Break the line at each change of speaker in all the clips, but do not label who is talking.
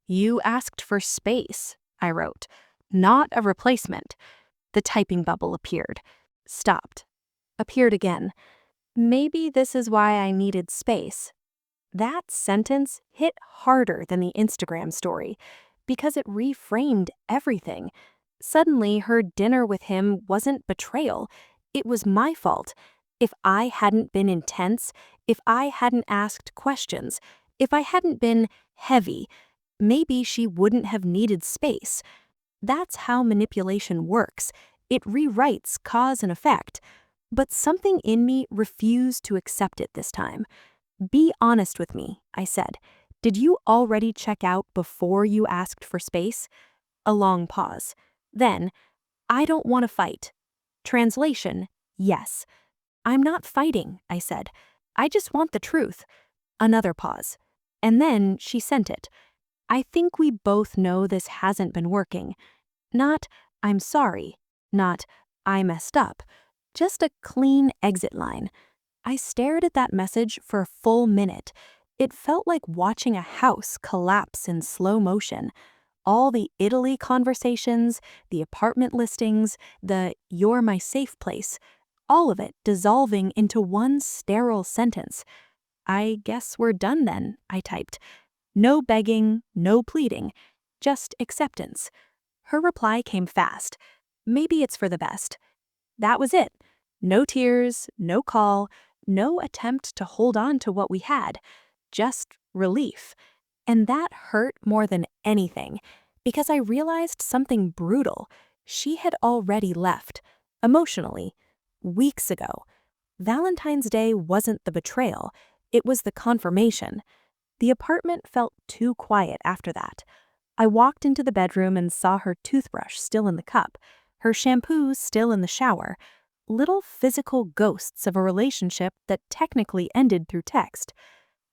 "You asked for space," I wrote, "not a replacement." The typing bubble appeared, stopped, appeared again. Maybe this is why I needed space. That sentence hit harder than the Instagram story because it reframed everything. Suddenly, her dinner with him wasn't betrayal. It was my fault. If I hadn't been intense, if I hadn't asked questions, if I hadn't been heavy, maybe she wouldn't have needed space. That's how manipulation works. It rewrites cause and effect. But something in me refused to accept it this time. "Be honest with me," I said. "Did you already check out before you asked for space?" A long pause. Then, "I don't want to fight." Translation, yes. "I'm not fighting," I said. "I just want the truth." Another pause. And then she sent it. "I think we both know this hasn't been working." Not, "I'm sorry." Not, "I messed up." Just a clean exit line. I stared at that message for a full minute. It felt like watching a house collapse in slow motion. All the Italy conversations, the apartment listings, the "you're my safe place," all of it dissolving into one sterile sentence. "I guess we're done then," I typed. No begging, no pleading, just acceptance. Her reply came fast. "Maybe it's for the best." That was it. No tears, no call, no attempt to hold on to what we had. Just relief. And that hurt more than anything, because I realized something brutal. She had already left, emotionally, weeks ago. Valentine's Day wasn't the betrayal, it was the confirmation. The apartment felt too quiet after that. I walked into the bedroom and saw her toothbrush still in the cup, her shampoo still in the shower, little physical ghosts of a relationship that technically ended through text.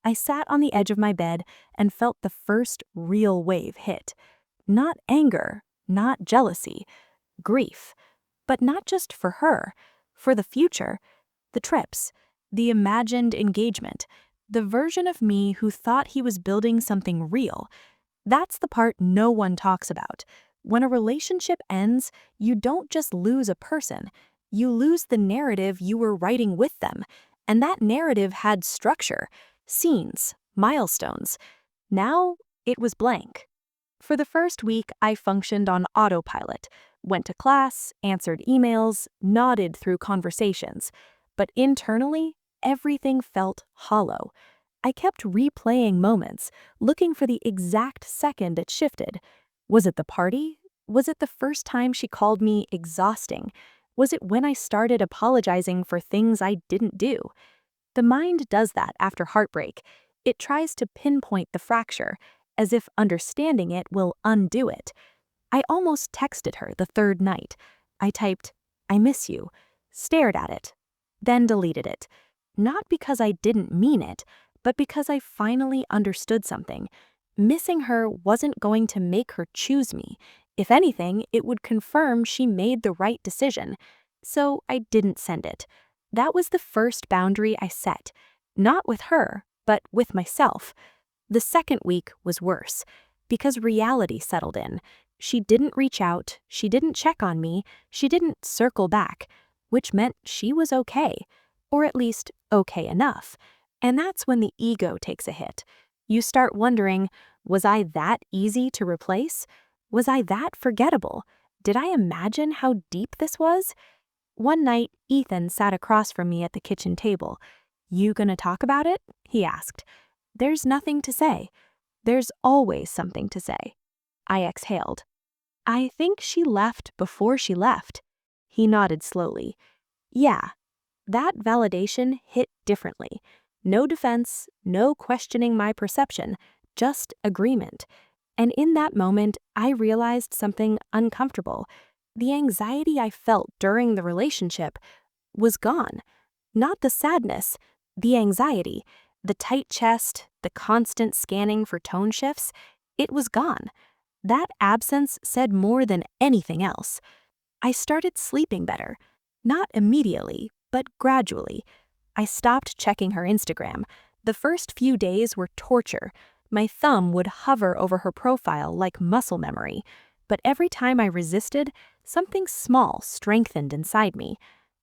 I sat on the edge of my bed and felt the first real wave hit. Not anger, not jealousy, grief. But not just for her, for the future, the trips, the imagined engagement, the version of me who thought he was building something real. That's the part no one talks about. When a relationship ends, you don't just lose a person, you lose the narrative you were writing with them. And that narrative had structure, scenes, milestones. Now it was blank. For the first week, I functioned on autopilot, went to class, answered emails, nodded through conversations. But internally, everything felt hollow. I kept replaying moments, looking for the exact second it shifted. Was it the party? Was it the first time she called me exhausting? Was it when I started apologizing for things I didn't do? The mind does that after heartbreak. It tries to pinpoint the fracture, as if understanding it will undo it. I almost texted her the third night. I typed, "I miss you," stared at it, then deleted it. Not because I didn't mean it, but because I finally understood something. Missing her wasn't going to make her choose me. If anything, it would confirm she made the right decision. So I didn't send it. That was the first boundary I set. Not with her, but with myself. The second week was worse, because reality settled in. She didn't reach out, she didn't check on me, she didn't circle back, which meant she was okay, or at least okay enough. And that's when the ego takes a hit. You start wondering, was I that easy to replace? Was I that forgettable? Did I imagine how deep this was? One night, Ethan sat across from me at the kitchen table. "You gonna talk about it?" he asked. "There's nothing to say." "There's always something to say." I exhaled. "I think she left before she left." He nodded slowly. "Yeah." That validation hit differently. No defense, no questioning my perception, just agreement. And in that moment, I realized something uncomfortable. The anxiety I felt during the relationship was gone. Not the sadness, the anxiety, the tight chest, the constant scanning for tone shifts. It was gone. That absence said more than anything else. I started sleeping better. Not immediately, but gradually. I stopped checking her Instagram. The first few days were torture. My thumb would hover over her profile like muscle memory, but every time I resisted, something small strengthened inside me.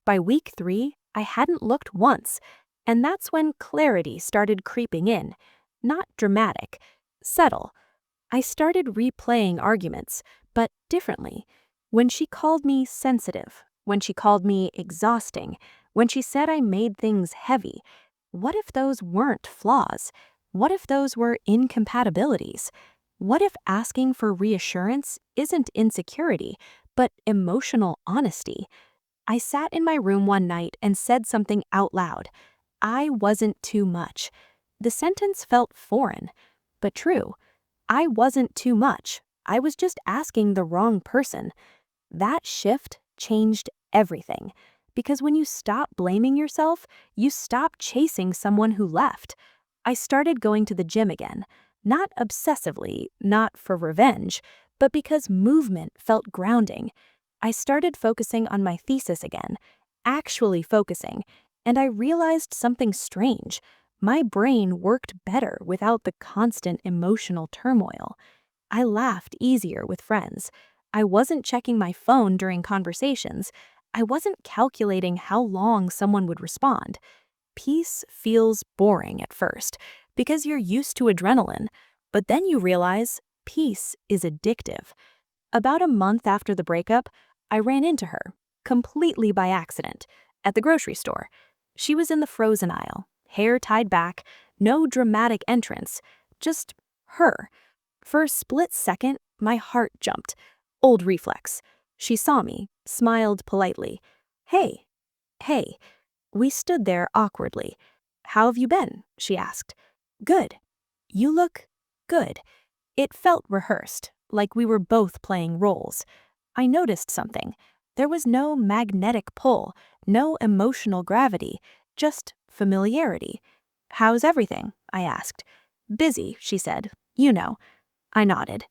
By week 3, I hadn't looked once, and that's when clarity started creeping in. Not dramatic, subtle. I started replaying arguments, but differently. When she called me sensitive, when she called me exhausting, when she said I made things heavy, what if those weren't flaws? What if those were incompatibilities? What if asking for reassurance isn't insecurity, but emotional honesty? I sat in my room one night and said something out loud. I wasn't too much. The sentence felt foreign, but true. I wasn't too much. I was just asking the wrong person. That shift changed everything. Because when you stop blaming yourself, you stop chasing someone who left. I started going to the gym again. Not obsessively, not for revenge, but because movement felt grounding. I started focusing on my thesis again, actually focusing, and I realized something strange. My brain worked better without the constant emotional turmoil. I laughed easier with friends. I wasn't checking my phone during conversations. I wasn't calculating how long someone would respond. Peace feels boring at first because you're used to adrenaline, but then you realize peace is addictive. About a month after the breakup, I ran into her, completely by accident, at the grocery store. She was in the frozen aisle, hair tied back, no dramatic entrance, just her. For a split second, my heart jumped. Old reflex. She saw me, smiled politely. Hey, hey. We stood there awkwardly. How have you been? She asked. Good. You look good. It felt rehearsed, like we were both playing roles. I noticed something. There was no magnetic pull, no emotional gravity, just familiarity. How's everything? I asked. Busy, she said. You know. I nodded.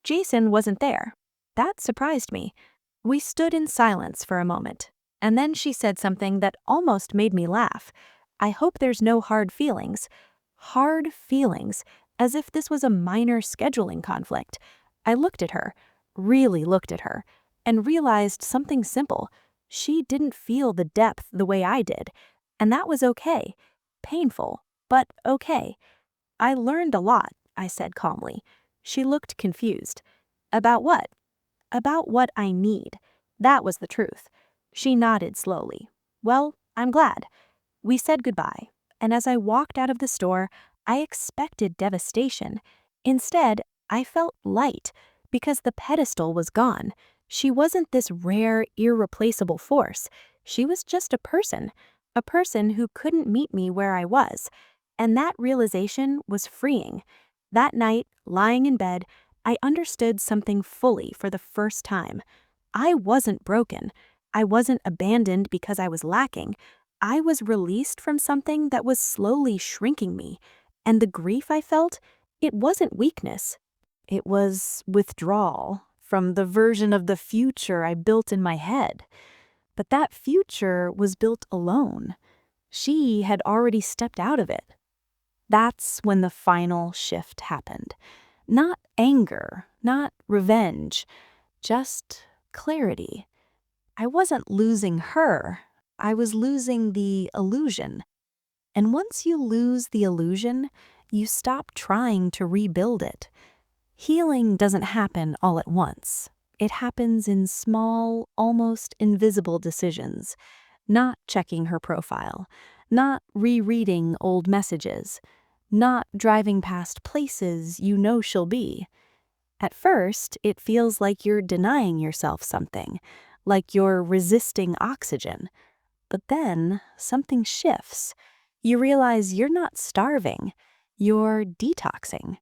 Jason wasn't there. That surprised me. We stood in silence for a moment, and then she said something that almost made me laugh. I hope there's no hard feelings. Hard feelings, as if this was a minor scheduling conflict. I looked at her, really looked at her, and realized something simple. She didn't feel the depth the way I did, and that was okay. Painful, but okay. I learned a lot, I said calmly. She looked confused. About what? About what I need. That was the truth. She nodded slowly. Well, I'm glad. We said goodbye, and as I walked out of the store, I expected devastation. Instead, I felt light, because the pedestal was gone. She wasn't this rare, irreplaceable force. She was just a person who couldn't meet me where I was. And that realization was freeing. That night, lying in bed, I understood something fully for the first time. I wasn't broken. I wasn't abandoned because I was lacking. I was released from something that was slowly shrinking me. And the grief I felt, it wasn't weakness. It was withdrawal from the version of the future I built in my head. But that future was built alone. She had already stepped out of it. That's when the final shift happened. Not anger, not revenge, just clarity. I wasn't losing her. I was losing the illusion. And once you lose the illusion, you stop trying to rebuild it. Healing doesn't happen all at once. It happens in small, almost invisible decisions. Not checking her profile, not rereading old messages, not driving past places you know she'll be. At first, it feels like you're denying yourself something, like you're resisting oxygen. But then something shifts. You realize you're not starving, you're detoxing.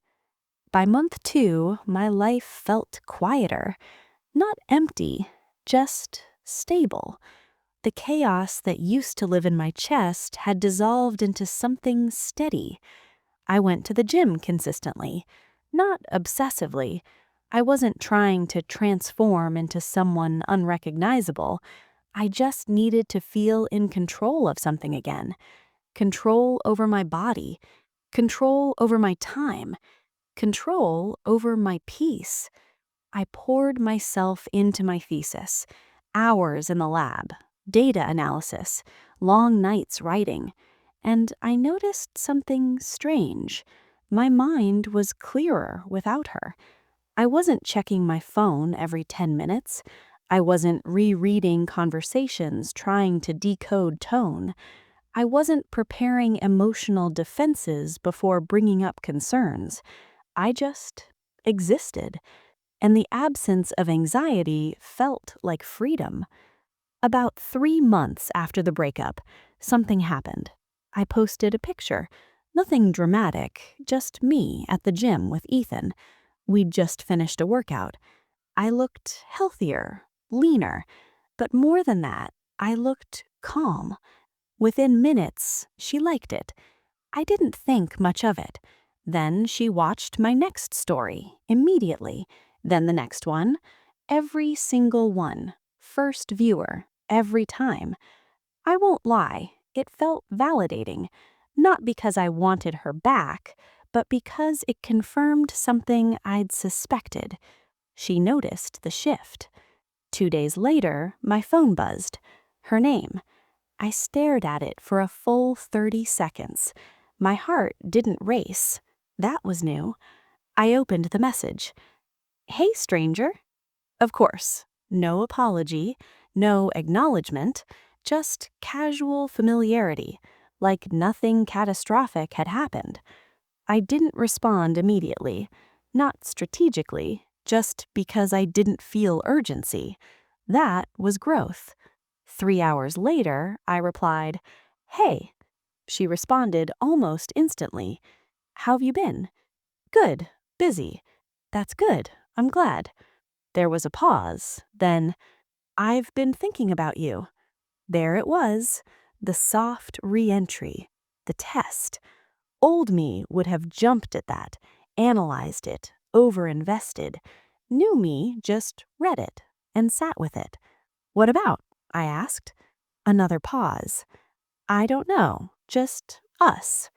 By month 2, my life felt quieter. Not empty, just stable. The chaos that used to live in my chest had dissolved into something steady. I went to the gym consistently, not obsessively. I wasn't trying to transform into someone unrecognizable. I just needed to feel in control of something again. Control over my body.
control over my time, control over my peace. I poured myself into my thesis, hours in the lab, data analysis, long nights writing, and I noticed something strange. My mind was clearer without her. I wasn't checking my phone every 10 minutes. I wasn't rereading conversations trying to decode tone. I wasn't preparing emotional defenses before bringing up concerns. I just existed, and the absence of anxiety felt like freedom. About 3 months after the breakup, something happened. I posted a picture. Nothing dramatic, just me at the gym with Ethan. We'd just finished a workout. I looked healthier, leaner, but more than that, I looked calm. Within minutes, she liked it. I didn't think much of it. Then she watched my next story immediately, then the next one, every single one, first viewer, every time. I won't lie, it felt validating, not because I wanted her back, but because it confirmed something I'd suspected. She noticed the shift. 2 days later, my phone buzzed. Her name. I stared at it for a full 30 seconds. My heart didn't race. That was new. I opened the message. "Hey, stranger." Of course, no apology, no acknowledgement, just casual familiarity, like nothing catastrophic had happened. I didn't respond immediately, not strategically, just because I didn't feel urgency. That was growth. 3 hours later, I replied, "Hey." She responded almost instantly. "How've you been?" "Good, busy." "That's good, I'm glad." There was a pause, then, "I've been thinking about you." There it was, the soft re-entry, the test. Old me would have jumped at that, analyzed it, overinvested. New me just read it and sat with it. "What about?" I asked. Another pause. "I don't know, just us."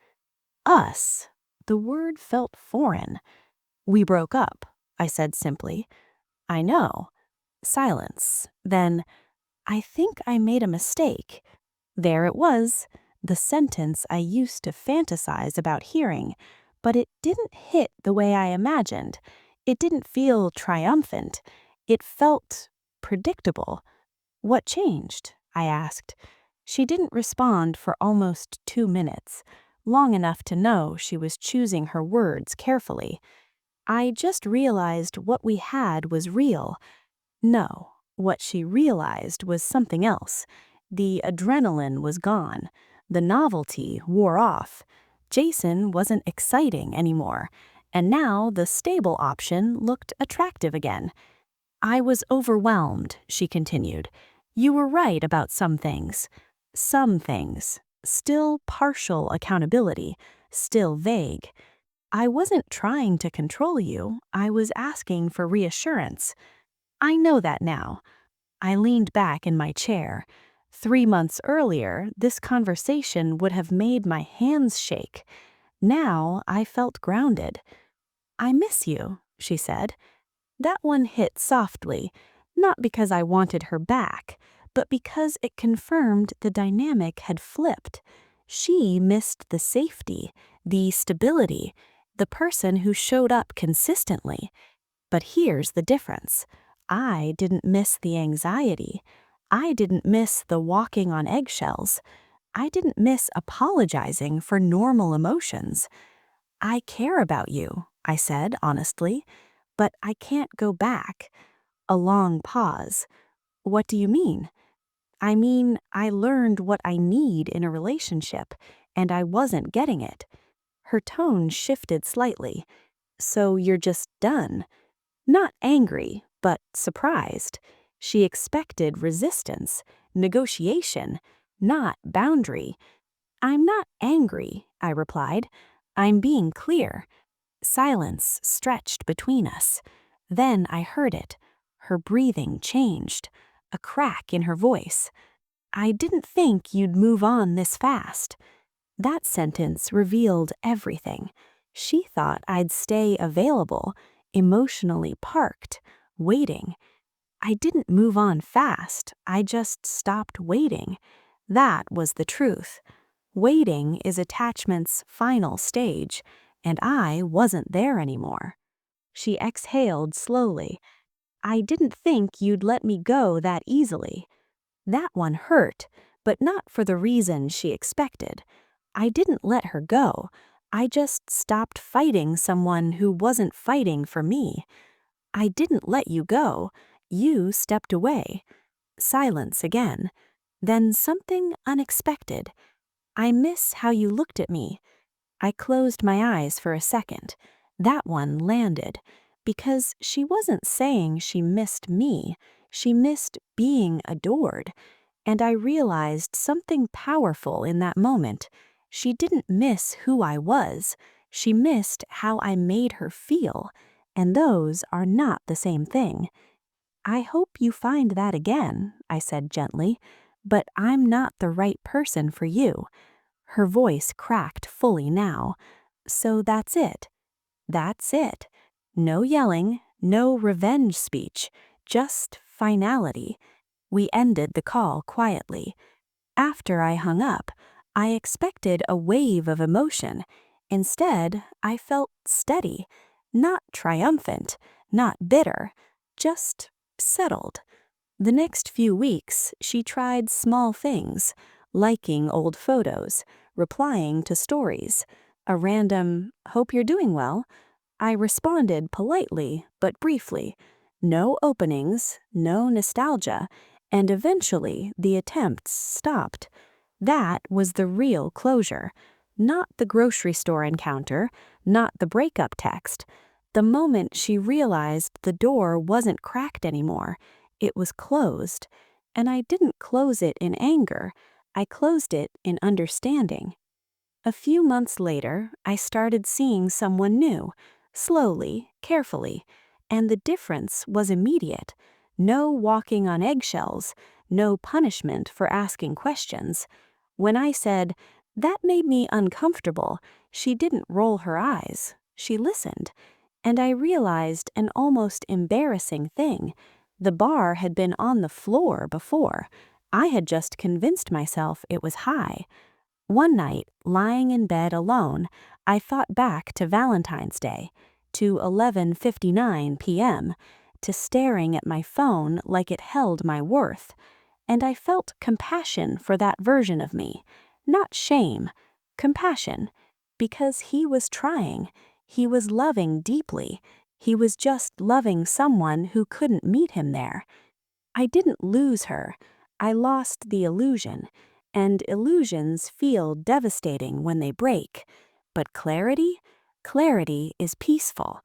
Us. The word felt foreign. "We broke up," I said simply. "I know." Silence. Then, "I think I made a mistake." There it was, the sentence I used to fantasize about hearing, but it didn't hit the way I imagined. It didn't feel triumphant. It felt predictable. "What changed?" I asked. She didn't respond for almost 2 minutes, long enough to know she was choosing her words carefully. "I just realized what we had was real." No, what she realized was something else. The adrenaline was gone. The novelty wore off. Jason wasn't exciting anymore, and now the stable option looked attractive again. "I was overwhelmed," she continued. "You were right about some things. Some things. Still partial accountability. Still vague. I wasn't trying to control you. I was asking for reassurance. I know that now." I leaned back in my chair. 3 months earlier, this conversation would have made my hands shake. Now I felt grounded. "I miss you," she said. That one hit softly, not because I wanted her back, but because it confirmed the dynamic had flipped. She missed the safety, the stability, the person who showed up consistently. But here's the difference. I didn't miss the anxiety. I didn't miss the walking on eggshells. I didn't miss apologizing for normal emotions. "I care about you," I said honestly, "but I can't go back." A long pause. "What do you mean?" "I mean, I learned what I need in a relationship, and I wasn't getting it." Her tone shifted slightly. "So you're just done?" Not angry, but surprised. She expected resistance, negotiation, not boundary. "I'm not angry," I replied. "I'm being clear." Silence stretched between us. Then I heard it. Her breathing changed, a crack in her voice. "I didn't think you'd move on this fast." That sentence revealed everything. She thought I'd stay available, emotionally parked, waiting. I didn't move on fast, I just stopped waiting. That was the truth. Waiting is attachment's final stage, and I wasn't there anymore. She exhaled slowly. I didn't think you'd let me go that easily. That one hurt, but not for the reason she expected. I didn't let her go. I just stopped fighting someone who wasn't fighting for me. I didn't let you go. You stepped away. Silence again. Then something unexpected. I miss how you looked at me. I closed my eyes for a second. That one landed. Because she wasn't saying she missed me. She missed being adored. And I realized something powerful in that moment. She didn't miss who I was. She missed how I made her feel. And those are not the same thing. I hope you find that again, I said gently, but I'm not the right person for you. Her voice cracked fully now. So that's it. That's it. No yelling, no revenge speech, just finality. We ended the call quietly. After I hung up, I expected a wave of emotion. Instead, I felt steady, not triumphant, not bitter, just settled. The next few weeks, she tried small things, liking old photos, replying to stories, a random, "Hope you're doing well." I responded politely but briefly. No openings, no nostalgia, and eventually the attempts stopped. That was the real closure, not the grocery store encounter, not the breakup text. The moment she realized the door wasn't cracked anymore, it was closed. And I didn't close it in anger, I closed it in understanding. A few months later, I started seeing someone new, slowly, carefully, and the difference was immediate. No walking on eggshells, no punishment for asking questions. When I said, "That made me uncomfortable," she didn't roll her eyes. She listened. And I realized an almost embarrassing thing. The bar had been on the floor before. I had just convinced myself it was high. One night, lying in bed alone, I thought back to Valentine's Day, to 11:59 p.m., to staring at my phone like it held my worth. And I felt compassion for that version of me. Not shame, compassion. Because he was trying. He was loving deeply. He was just loving someone who couldn't meet him there. I didn't lose her. I lost the illusion. And illusions feel devastating when they break. But clarity? Clarity is peaceful.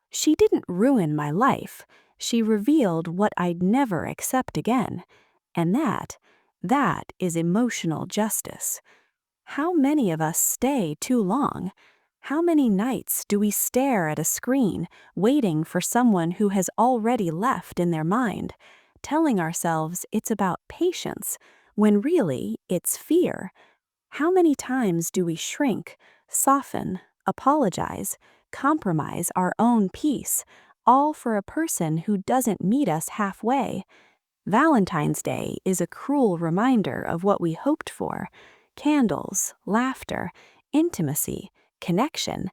She didn't ruin my life. She revealed what I'd never accept again. And that is emotional justice. How many of us stay too long? How many nights do we stare at a screen, waiting for someone who has already left in their mind, telling ourselves it's about patience, when really it's fear? How many times do we shrink, soften, apologize, compromise our own peace, all for a person who doesn't meet us halfway? Valentine's Day is a cruel reminder of what we hoped for: candles, laughter, intimacy, connection.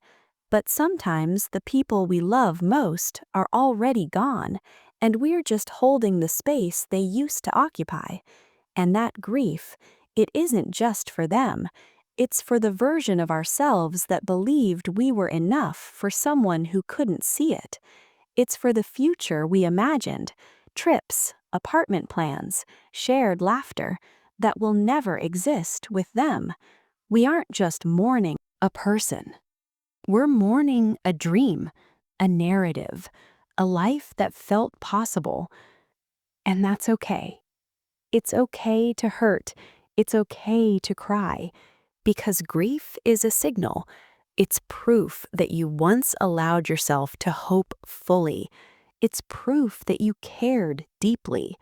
But sometimes the people we love most are already gone, and we're just holding the space they used to occupy. And that grief, it isn't just for them. It's for the version of ourselves that believed we were enough for someone who couldn't see it. It's for the future we imagined: trips, apartment plans, shared laughter that will never exist with them. We aren't just mourning a person. We're mourning a dream, a narrative, a life that felt possible. And that's okay. It's okay to hurt. It's okay to cry. Because grief is a signal. It's proof that you once allowed yourself to hope fully. It's proof that you cared deeply.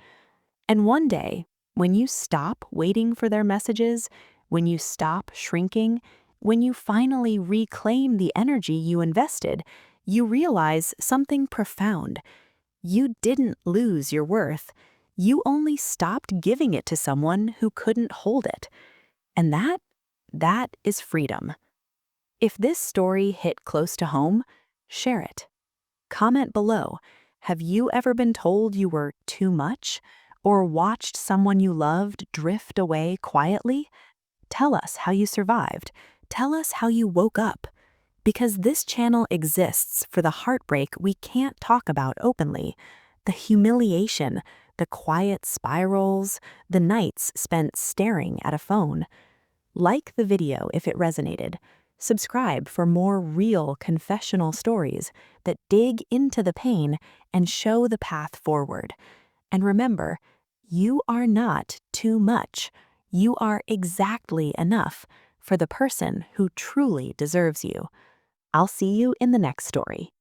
And one day, when you stop waiting for their messages, when you stop shrinking, when you finally reclaim the energy you invested, you realize something profound. You didn't lose your worth. You only stopped giving it to someone who couldn't hold it. And that is freedom. If this story hit close to home, share it. Comment below. Have you ever been told you were too much? Or watched someone you loved drift away quietly? Tell us how you survived. Tell us how you woke up. Because this channel exists for the heartbreak we can't talk about openly, the humiliation, the quiet spirals, the nights spent staring at a phone. Like the video if it resonated. Subscribe for more real confessional stories that dig into the pain and show the path forward. And remember, you are not too much. You are exactly enough for the person who truly deserves you. I'll see you in the next story.